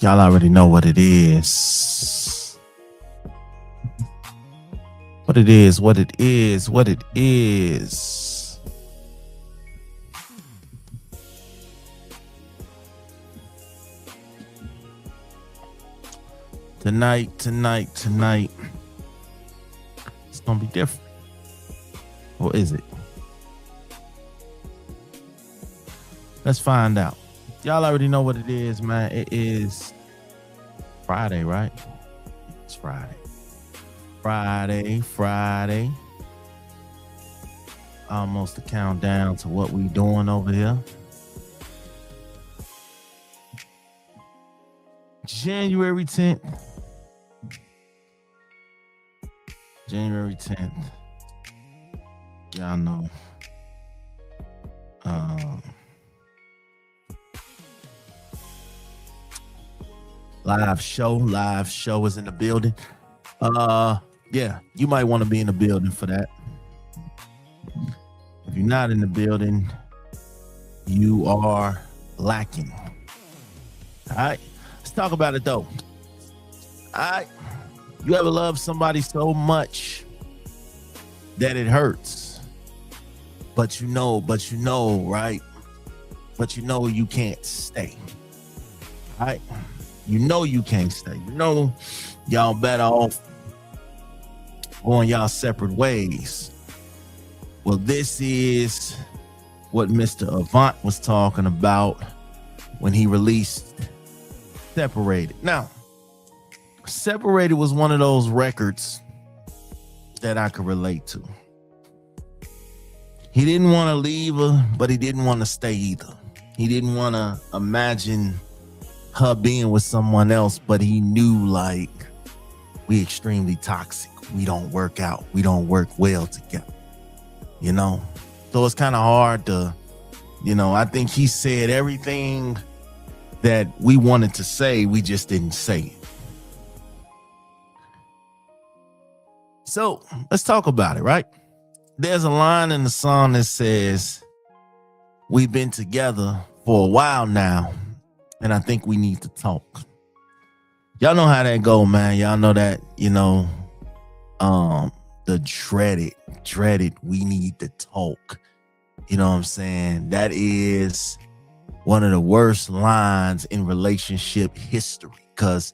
Y'all already know what it is. What it is, what it is, what it is. Tonight. It's gonna be different. Or is it? Let's find out. Y'all already know what it is, man. It is Friday, right? It's Friday. Friday. Almost a countdown to what we doing over here. January 10th. Y'all know. Live show is in the building. Yeah, you might want to be in the building for that. If you're not in the building, you are lacking. All right, let's talk about it though. All right, you ever love somebody so much that it hurts, but you know, right? But you know you can't stay. All right, you know you can't stay. You know y'all better off going y'all separate ways. Well, this is what Mr. Avant was talking about when he released Separated. Now, Separated was one of those records that I could relate to. He didn't want to leave her, but he didn't want to stay either. He didn't want to imagine her being with someone else, but he knew like we extremely toxic. We don't work out. We don't work well together. You know? So it's kind of hard to, I think he said everything that we wanted to say, we just didn't say it. So let's talk about it, right? There's a line in the song that says, we've been together for a while now, and I think we need to talk. Y'all know how that go, man. Y'all know that, the dreaded, we need to talk. You know what I'm saying? That is one of the worst lines in relationship history, because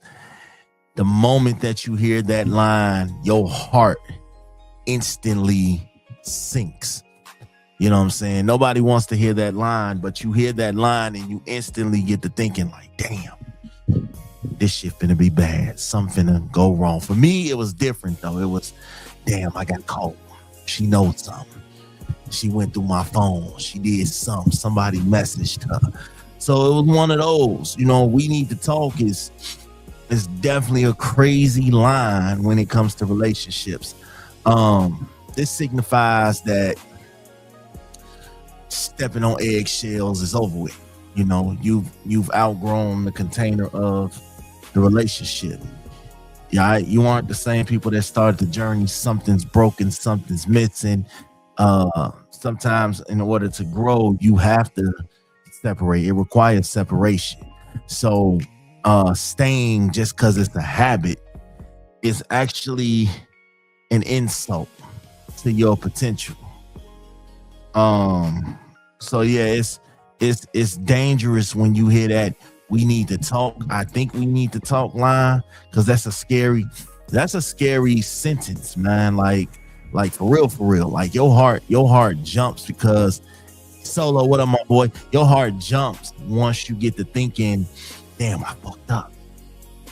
the moment that you hear that line, your heart instantly sinks. You know what I'm saying? Nobody wants to hear that line, but you hear that line and you instantly get to thinking like, damn, this shit finna be bad. Something finna go wrong. For me, it was different though. It was, damn, I got caught. She knows something. She went through my phone. She did something. Somebody messaged her. So it was one of those, we need to talk is definitely a crazy line when it comes to relationships. This signifies that stepping on eggshells is over with. You've outgrown the container of the relationship. Yeah, you aren't the same people that started the journey. Something's broken, something's missing. Sometimes in order to grow, you have to separate. It requires separation. So staying just because it's a habit is actually an insult to your potential. So yeah, it's dangerous when you hear that we need to talk. I think we need to talk line, because that's a scary sentence, man. Like for real. Like your heart jumps because Solo, what up, my boy? Your heart jumps once you get to thinking, damn, I fucked up.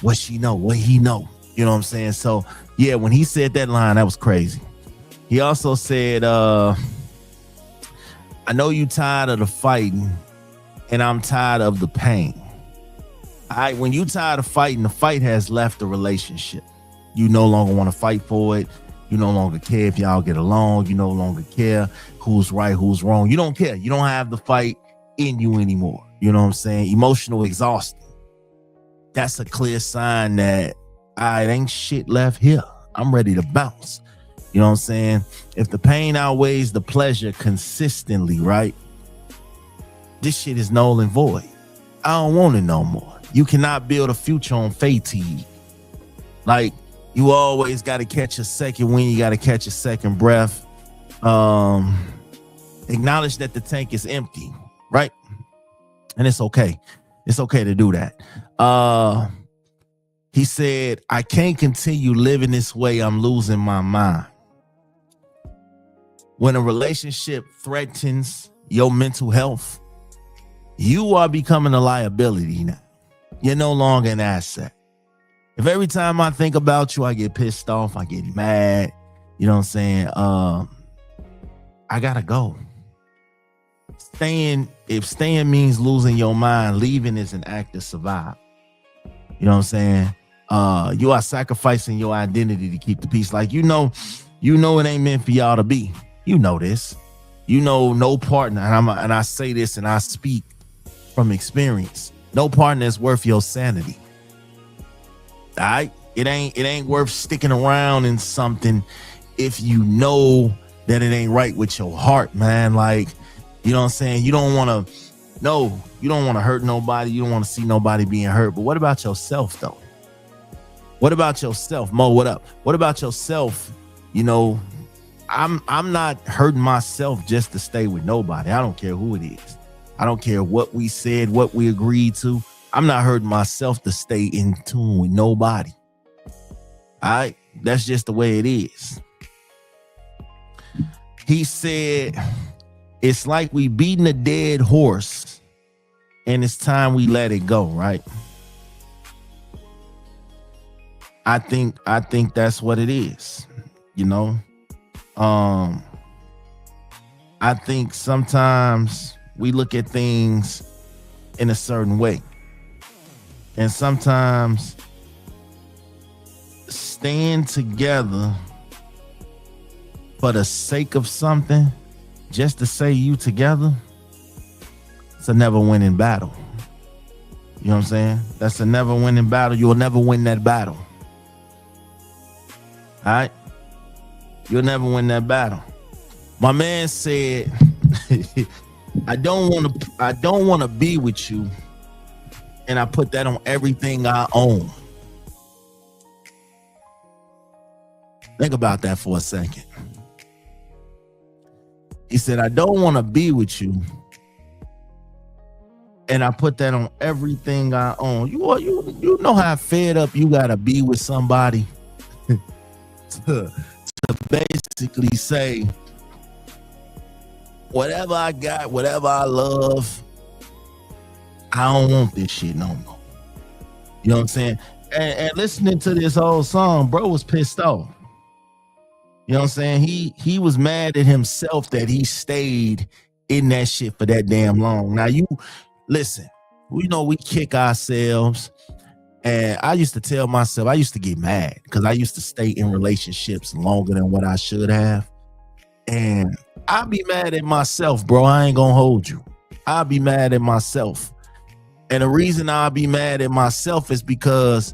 What she know? What he know? You know what I'm saying? So yeah, when he said that line, that was crazy. He also said, I know you tired of the fighting, and I'm tired of the pain. When you tired of fighting, the fight has left the relationship. You no longer want to fight for it. You no longer care if y'all get along. You no longer care who's right, who's wrong. You don't care. You don't have the fight in you anymore. You know what I'm saying? Emotional exhaustion. That's a clear sign that it ain't shit left here. I'm ready to bounce. You know what I'm saying? If the pain outweighs the pleasure consistently, right? This shit is null and void. I don't want it no more. You cannot build a future on fatigue. Like, you always got to catch a second wind. You got to catch a second breath. Acknowledge that the tank is empty, right? And it's okay. It's okay to do that. He said, I can't continue living this way. I'm losing my mind. When a relationship threatens your mental health, you are becoming a liability now. You're no longer an asset. If every time I think about you, I get pissed off, I get mad, you know what I'm saying? I gotta go. If staying means losing your mind, leaving is an act of survival. You know what I'm saying? You are sacrificing your identity to keep the peace. Like, you know it ain't meant for y'all to be. You know this. You know, no partner, and I say this and I speak from experience. No partner is worth your sanity. All right? It ain't worth sticking around in something if you know that it ain't right with your heart, man. Like, you know what I'm saying? You don't want to hurt nobody. You don't want to see nobody being hurt. But what about yourself, though? What about yourself? Mo, what up? What about yourself? You know, I'm not hurting myself just to stay with nobody. I don't care who it is. I don't care what we said, what we agreed to. I'm not hurting myself to stay in tune with nobody. All right? That's just the way it is. He said, it's like we beating a dead horse and it's time we let it go, right? I think that's what it is, you know? I think sometimes we look at things in a certain way. And sometimes staying together for the sake of something, just to say you together, it's a never winning battle. You know what I'm saying? That's a never winning battle. You'll never win that battle. All right? You'll never win that battle. My man said, I don't want to be with you, and I put that on everything I own. Think about that for a second. He said, I don't want to be with you, and I put that on everything I own. You know how fed up you gotta be with somebody to basically say, whatever I got, whatever I love, I don't want this shit no more. You know what I'm saying? And listening to this whole song, bro was pissed off. You know what I'm saying? He was mad at himself that he stayed in that shit for that damn long. Now, you listen, we know we kick ourselves. And I used to tell myself, I used to get mad because I used to stay in relationships longer than what I should have. And I'll be mad at myself, bro. I ain't gonna hold you. I'll be mad at myself. And the reason I'll be mad at myself is because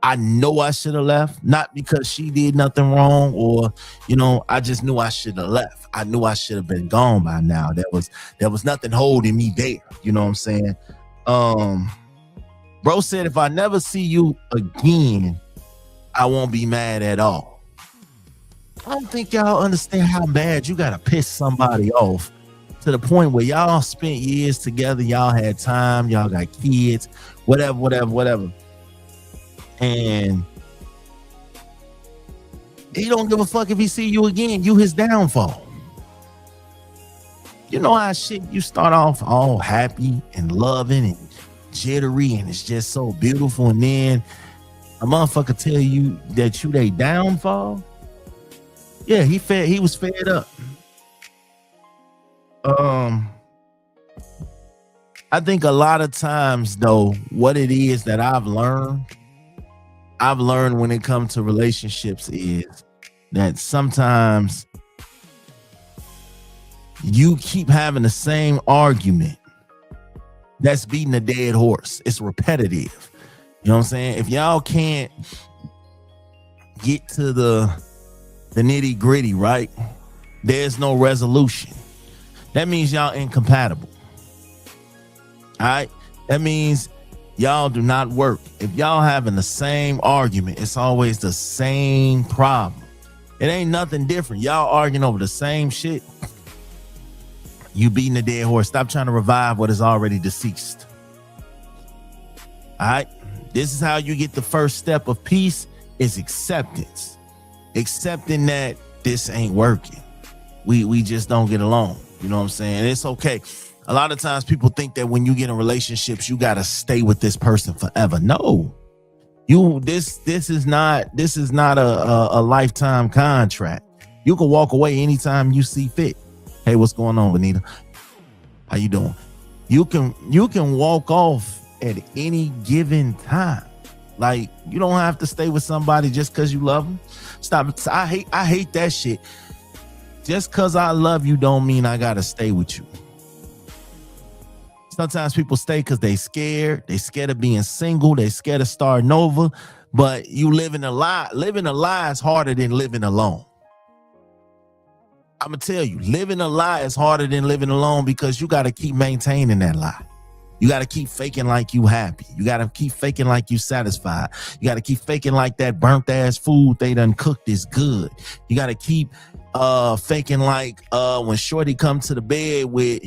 I know I should have left, not because she did nothing wrong or, you know, I just knew I should have left. I knew I should have been gone by now. There was nothing holding me there. You know what I'm saying? Bro said, if I never see you again, I won't be mad at all. I don't think y'all understand how bad you gotta piss somebody off to the point where y'all spent years together, y'all had time, y'all got kids, whatever. And he don't give a fuck if he see you again. You his downfall. You know how shit, you start off all happy and loving and jittery and it's just so beautiful, and then a motherfucker tell you that you they downfall. Yeah, he was fed up. I think a lot of times though, what it is that I've learned when it comes to relationships is that sometimes you keep having the same argument that's beating a dead horse. It's repetitive. You know what I'm saying? If y'all can't get to the nitty gritty, right? There's no resolution. That means y'all incompatible. All right? That means Y'all do not work. If y'all having the same argument, it's always the same problem. It ain't nothing different. Y'all arguing over the same shit. You beating a dead horse. Stop trying to revive what is already deceased. All right. This is how you get the first step of peace, is acceptance. Accepting that this ain't working. We just don't get along. You know what I'm saying? It's okay. A lot of times people think that when you get in relationships, you got to stay with this person forever. No, this is not a lifetime contract. You can walk away anytime you see fit. Hey, what's going on, Benita? How you doing? You can walk off at any given time. Like, you don't have to stay with somebody just because you love them. Stop. I hate that shit. Just because I love you don't mean I gotta stay with you. Sometimes people stay because they scared. They scared of being single. They scared of starting over. But you living a lie. Living a lie is harder than living alone. I'm gonna tell you, living a lie is harder than living alone, because you got to keep maintaining that lie. You got to keep faking like you happy. You got to keep faking like you satisfied. You got to keep faking like that burnt ass food they done cooked is good. You got to keep faking like when shorty come to the bed with,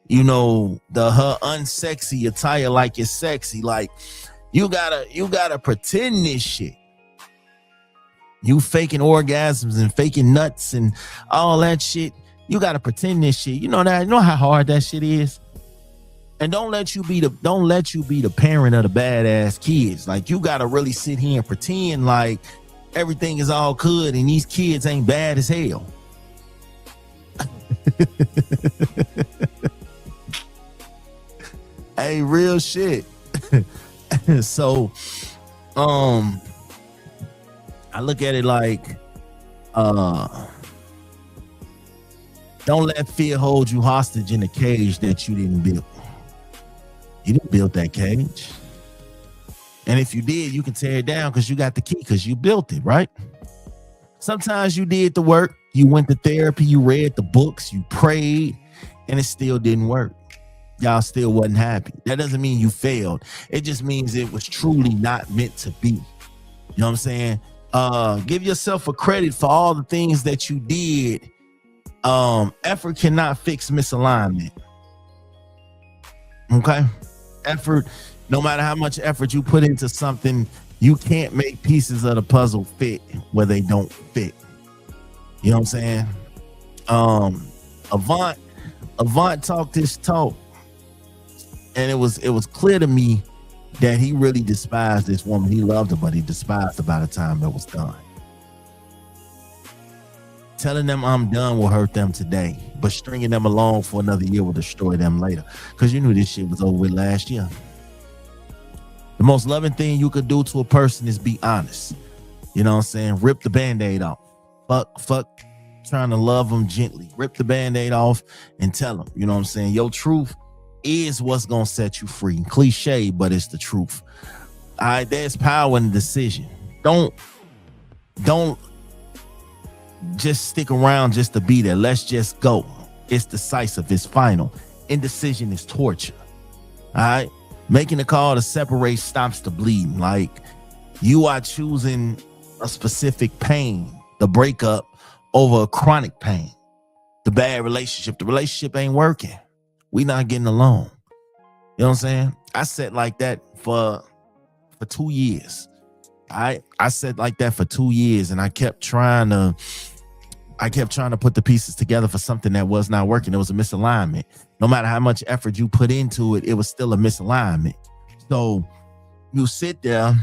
you know, her unsexy attire like it's sexy. Like, you gotta pretend this shit. You faking orgasms and faking nuts and all that shit. You gotta pretend this shit. You know that. You know how hard that shit is. And don't let you be the parent of the badass kids. Like, you gotta really sit here and pretend like everything is all good and these kids ain't bad as hell. Hey, real shit. So, I look at it like, don't let fear hold you hostage in a cage that you didn't build. You didn't build that cage. And if you did, you can tear it down because you got the key, because you built it, right? Sometimes you did the work. You went to therapy, you read the books, you prayed, and it still didn't work. Y'all still wasn't happy. That doesn't mean you failed. It just means it was truly not meant to be. You know what I'm saying? Give yourself a credit for all the things that you did. Effort cannot fix misalignment. Okay? Effort, no matter how much effort you put into something, you can't make pieces of the puzzle fit where they don't fit. You know what I'm saying? Avant talked this talk, and it was clear to me that he really despised this woman. He loved her, but he despised her by the time it was done. Telling them I'm done will hurt them today, but stringing them along for another year will destroy them later. Because you knew this shit was over with last year. The most loving thing you could do to a person is be honest. You know what I'm saying? Rip the Band-Aid off. Fuck trying to love them gently. Rip the Band-Aid off and tell them, you know what I'm saying? Your truth is what's gonna set you free. Cliche, but it's the truth. All right, there's power in the decision. Don't just stick around just to be there. Let's just go. It's decisive. It's final. Indecision is torture. All right, making the call to separate stops the bleeding. Like, you are choosing a specific pain, the breakup, over a chronic pain, the bad relationship. The relationship ain't working. We not getting along. You know what I'm saying? I sat like that for 2 years. I sat like that for 2 years, and I kept trying to put the pieces together for something that was not working. It was a misalignment. No matter how much effort you put into it, it was still a misalignment. So you sit there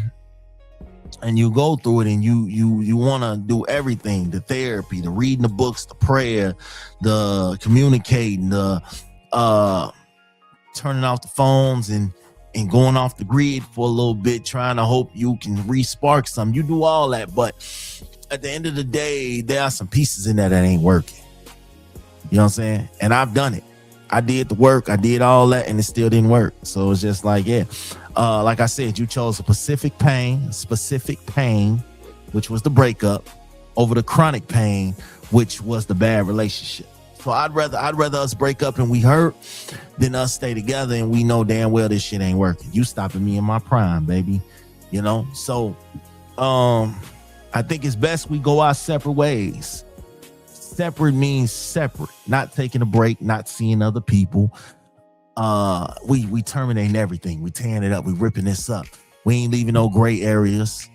and you go through it, and you want to do everything: the therapy, the reading the books, the prayer, the communicating, the turning off the phones and going off the grid for a little bit, trying to hope you can re-spark something. You do all that, but at the end of the day, there are some pieces in there that ain't working. You know what I'm saying? And I've done it. I did the work. I did all that, and it still didn't work. So it's just like, yeah. Like I said, you chose a specific pain, which was the breakup, over the chronic pain, which was the bad relationship. So I'd rather us break up and we hurt than us stay together and we know damn well this shit ain't working. You stopping me in my prime, baby. You know? So I think it's best we go our separate ways. Separate means separate, not taking a break, not seeing other people. We terminating everything. We tearing it up. We ripping this up. We ain't leaving no gray areas.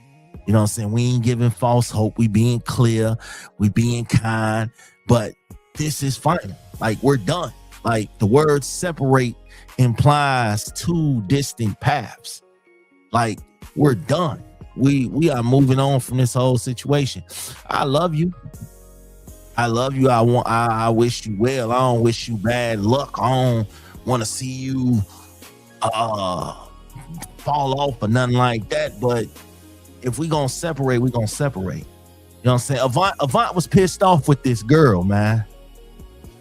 You know what I'm saying? We ain't giving false hope. We being clear. We being kind. But this is final. Like, we're done. Like, the word separate implies two distinct paths. Like, we're done. We are moving on from this whole situation. I love you. I love you. I wish you well. I don't wish you bad luck. I don't want to see you fall off or nothing like that. But if we gonna separate, we gonna separate. You know what I'm saying? Avant was pissed off with this girl, man.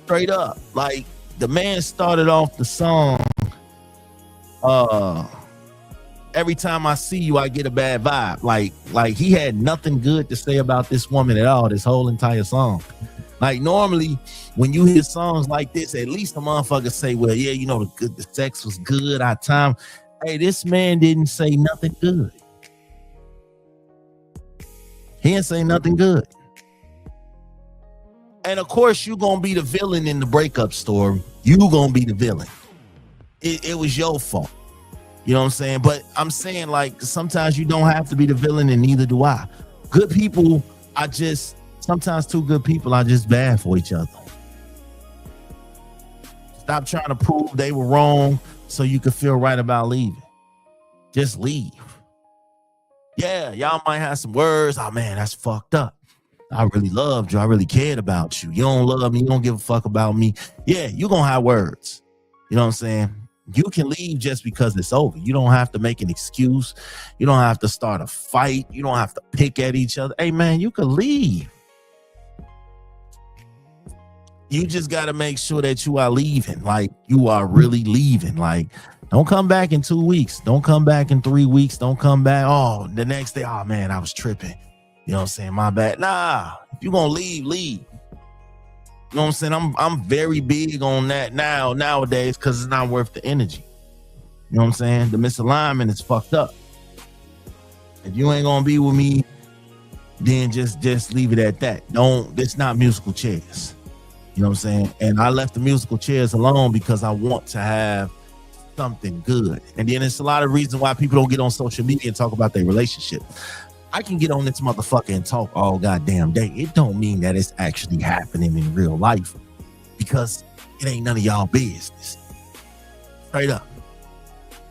Straight up. Like, the man started off the song, every time I see you, I get a bad vibe. Like he had nothing good to say about this woman at all, this whole entire song. Like, normally when you hear songs like this, at least the motherfucker say, well, yeah, you know, the sex was good, our time. Hey, this man didn't say nothing good. He didn't say nothing good. And of course, you're going to be the villain in the breakup story. You going to be the villain. It was your fault. You know what I'm saying? But I'm saying, like, sometimes you don't have to be the villain, and neither do I. Good people are just, sometimes two good people are just bad for each other. Stop trying to prove they were wrong so you can feel right about leaving. Just leave. Yeah, y'all might have some words. Oh, man, that's fucked up. I really loved you. I really cared about you. You don't love me. You don't give a fuck about me. Yeah, you're going to have words. You know what I'm saying? You can leave just because it's over. You don't have to make an excuse. You don't have to start a fight. You don't have to pick at each other. Hey, man, you can leave. You just got to make sure that you are leaving. Like, you are really leaving. Like, don't come back in 2 weeks. Don't come back in 3 weeks. Don't come back. Oh, the next day. Oh, man, I was tripping. You know what I'm saying? My bad. Nah, if you're going to leave, leave. You know what I'm saying? I'm very big on that nowadays because it's not worth the energy. You know what I'm saying? The misalignment is fucked up. If you ain't gonna be with me, then just leave it at that. It's not musical chairs. You know what I'm saying? And I left the musical chairs alone because I want to have something good. And then it's a lot of reasons why people don't get on social media and talk about their relationship. I can get on this motherfucker and talk all goddamn day. It don't mean that it's actually happening in real life because it ain't none of y'all business. Straight up.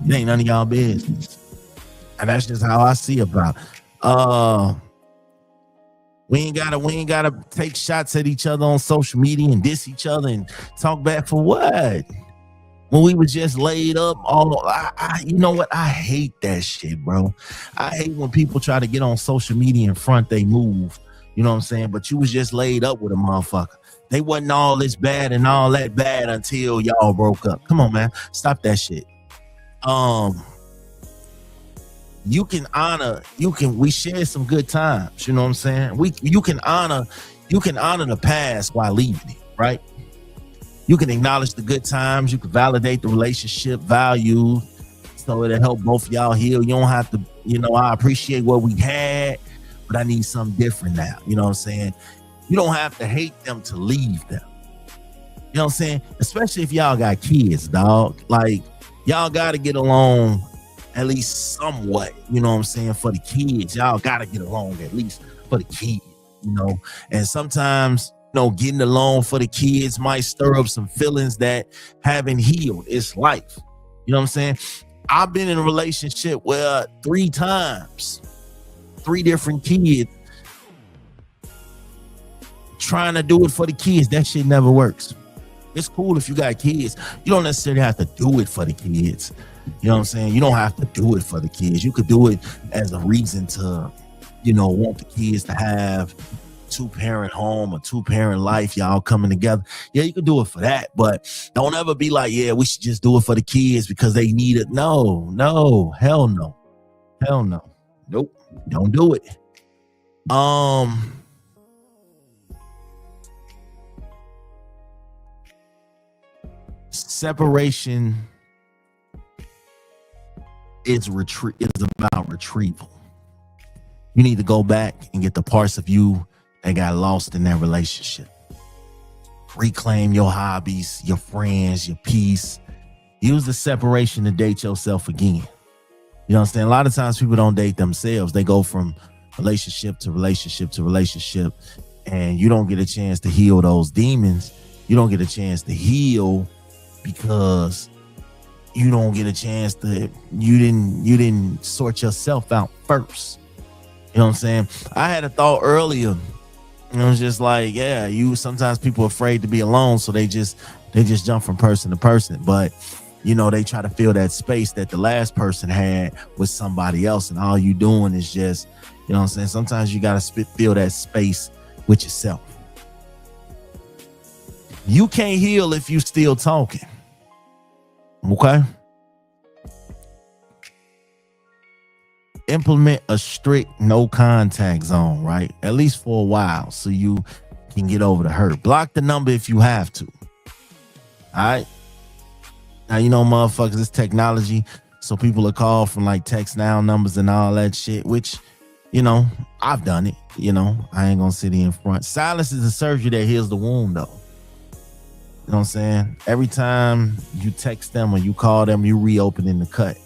It ain't none of y'all business. And that's just how I see about it. We ain't gotta take shots at each other on social media and diss each other and talk back for what? When we was just laid up, you know what? I hate that shit, bro. I hate when people try to get on social media and front they move. You know what I'm saying? But you was just laid up with a motherfucker. They wasn't all this bad and all that bad until y'all broke up. Come on, man. Stop that shit. We shared some good times. You know what I'm saying? You can honor the past while leaving it, right? You can acknowledge the good times. You can validate the relationship value so it'll help both of y'all heal. You don't have to, I appreciate what we had, but I need something different now. You know what I'm saying? You don't have to hate them to leave them. You know what I'm saying? Especially if y'all got kids, dog. Like, y'all got to get along at least somewhat, you know what I'm saying? For the kids, y'all got to get along at least for the kids, And sometimes, getting along for the kids might stir up some feelings that haven't healed. It's life. You know what I'm saying? I've been in a relationship where 3 times, 3 different kids trying to do it for the kids. That shit never works. It's cool if you got kids. You don't necessarily have to do it for the kids. You know what I'm saying? You don't have to do it for the kids. You could do it as a reason to, want the kids to have 2-parent home or 2-parent life, y'all coming together. Yeah, you could do it for that, but don't ever be like, yeah, we should just do it for the kids because they need it. No, hell no. Nope, don't do it. Separation is about retrieval. You need to go back and get the parts of you that got lost in that relationship. Reclaim your hobbies, your friends, your peace. Use the separation to date yourself again. You know what I'm saying? A lot of times people don't date themselves. They go from relationship to relationship to relationship, and you don't get a chance to heal those demons. You don't get a chance to heal because you don't get a chance to, you didn't sort yourself out first. You know what I'm saying? I had a thought earlier, and it was just like, yeah, sometimes people are afraid to be alone, so they just jump from person to person. But you know, they try to fill that space that the last person had with somebody else, and all you doing is just, you know what I'm saying? Sometimes you gotta fill that space with yourself. You can't heal if you still talking. Okay? Implement a strict no contact zone, right? At least for a while, so you can get over the hurt. Block the number if you have to. All right? Now, you know, motherfuckers, it's technology, so people are called from like text now numbers and all that shit, which, you know, I've done it. You know, I ain't gonna sit in front. Silence is a surgery that heals the wound, though. You know what I'm saying? Every time you text them or you call them, you reopening the cut.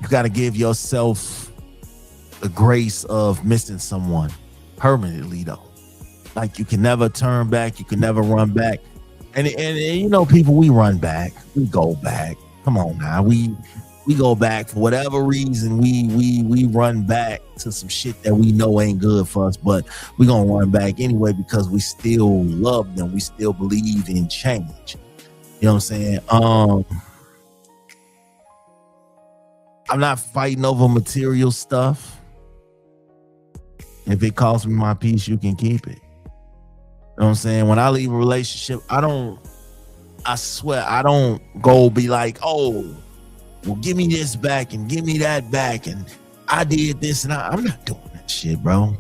You got to give yourself the grace of missing someone permanently, though. Like, you can never turn back. You can never run back. And you know, people, we run back. We go back. Come on now. We go back for whatever reason. We run back to some shit that we know ain't good for us, but we gonna run back anyway because we still love them. We still believe in change. You know what I'm saying? I'm not fighting over material stuff. If it costs me my peace, you can keep it. You know what I'm saying? When I leave a relationship, I swear, I don't go be like, oh, well, give me this back and give me that back. And I did this and I'm not doing that shit, bro.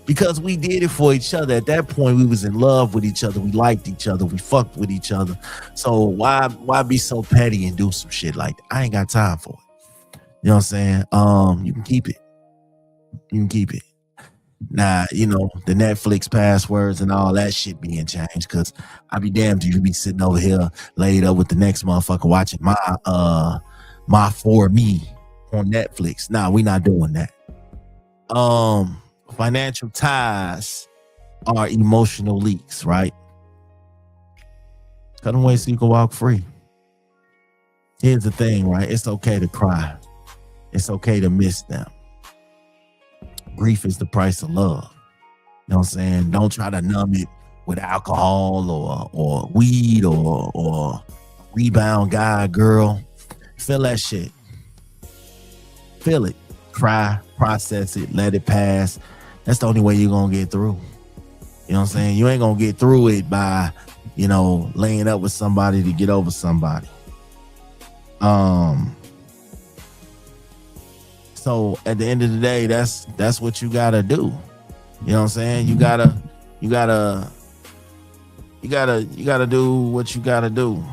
Because we did it for each other. At that point, we was in love with each other. We liked each other. We fucked with each other. So why be so petty and do some shit like that? I ain't got time for it. You know what I'm saying? You can keep it. You can keep it. Nah, you know, the Netflix passwords and all that shit being changed, because I be damned if you be sitting over here laid up with the next motherfucker watching my For Me on Netflix. Nah, we not doing that. Financial ties are emotional leaks, right? Cut them away so you can walk free. Here's the thing, right? It's okay to cry. It's okay to miss them. Grief is the price of love. You know what I'm saying? Don't try to numb it with alcohol or weed or rebound guy, girl. Feel that shit. Feel it. Cry, process it, let it pass. That's the only way you're going to get through. You know what I'm saying? You ain't going to get through it by, you know, laying up with somebody to get over somebody. So at the end of the day, that's what you gotta do. You know what I'm saying? You gotta do what you gotta do.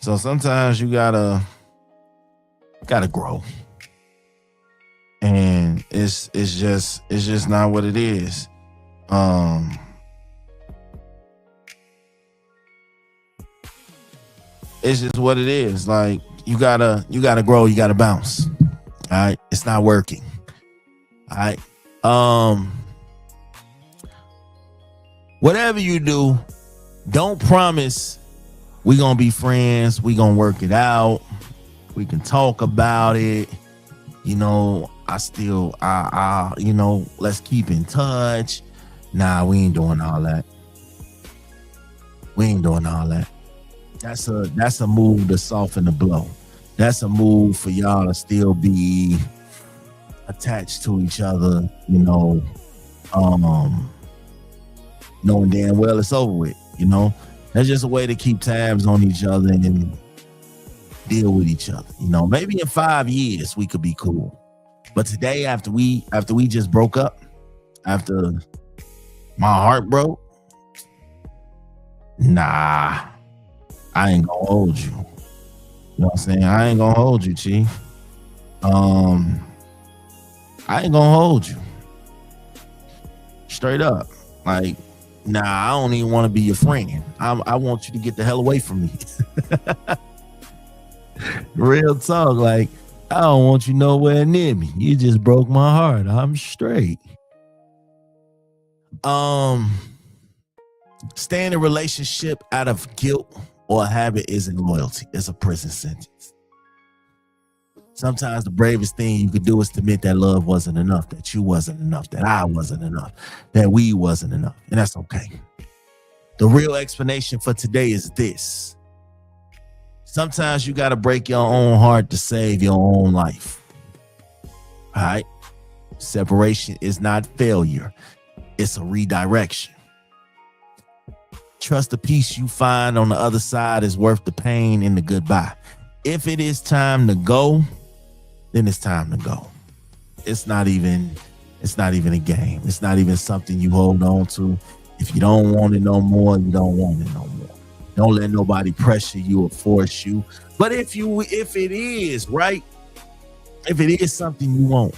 So sometimes you gotta grow, and it's just not what it is. It's just what it is. Like, you gotta grow, you gotta bounce. All right, it's not working. All right, whatever you do, don't promise we gonna be friends. We gonna work it out. We can talk about it. You know, I you know, let's keep in touch. Nah, we ain't doing all that. We ain't doing all that. That's a move to soften the blow. That's a move for y'all to still be attached to each other, you know, knowing damn well it's over with, you know. That's just a way to keep tabs on each other and deal with each other. You know, maybe in 5 years we could be cool. But today, after we just broke up, after my heart broke, nah, I ain't gonna hold you. You know what I'm saying? I ain't gonna hold you, Chief. I ain't gonna hold you. Straight up. Like, nah, I don't even want to be your friend. I want you to get the hell away from me. Real talk. Like, I don't want you nowhere near me. You just broke my heart. I'm straight. Stay in a relationship out of guilt or habit isn't loyalty. It's a prison sentence. Sometimes the bravest thing you could do is to admit that love wasn't enough, that you wasn't enough, that I wasn't enough, that we wasn't enough. And that's okay. The real explanation for today is this. Sometimes you got to break your own heart to save your own life. All right? Separation is not failure. It's a redirection. Trust the peace you find on the other side is worth the pain and the goodbye. If it is time to go, then it's time to go. It's not even a game. It's not even something you hold on to. If you don't want it no more, you don't want it no more. Don't let nobody pressure you or force you. But if it is, right? If it is something you want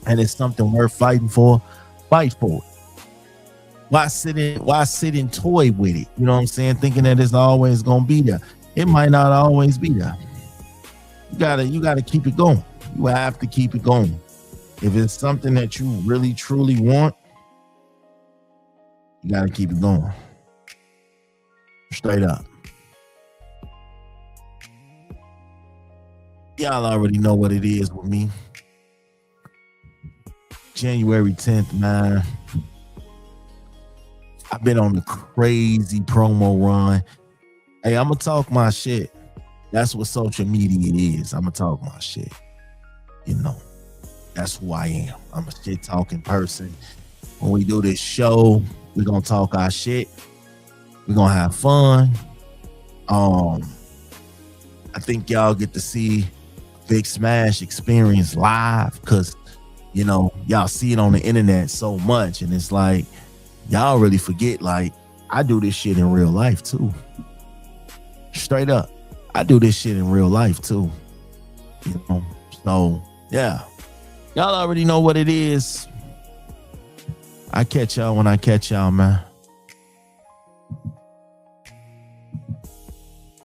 and it's something worth fighting for, fight for it. Why sit and toy with it? You know what I'm saying? Thinking that it's always gonna be there. It might not always be there. You gotta keep it going. You have to keep it going. If it's something that you really truly want, you gotta keep it going. Straight up. Y'all already know what it is with me. January 10th, man. I've been on a crazy promo run. Hey, I'm gonna talk my shit. That's what social media is. I'm gonna talk my shit. You know, that's who I am. I'm a shit talking person. When we do this show, we're gonna talk our shit. We're gonna have fun. I think y'all get to see Big Smash experience live because, you know, y'all see it on the internet so much, and it's like y'all really forget, like, I do this shit in real life too. Straight up. I do this shit in real life too. You know? So, yeah. Y'all already know what it is. I catch y'all when I catch y'all, man.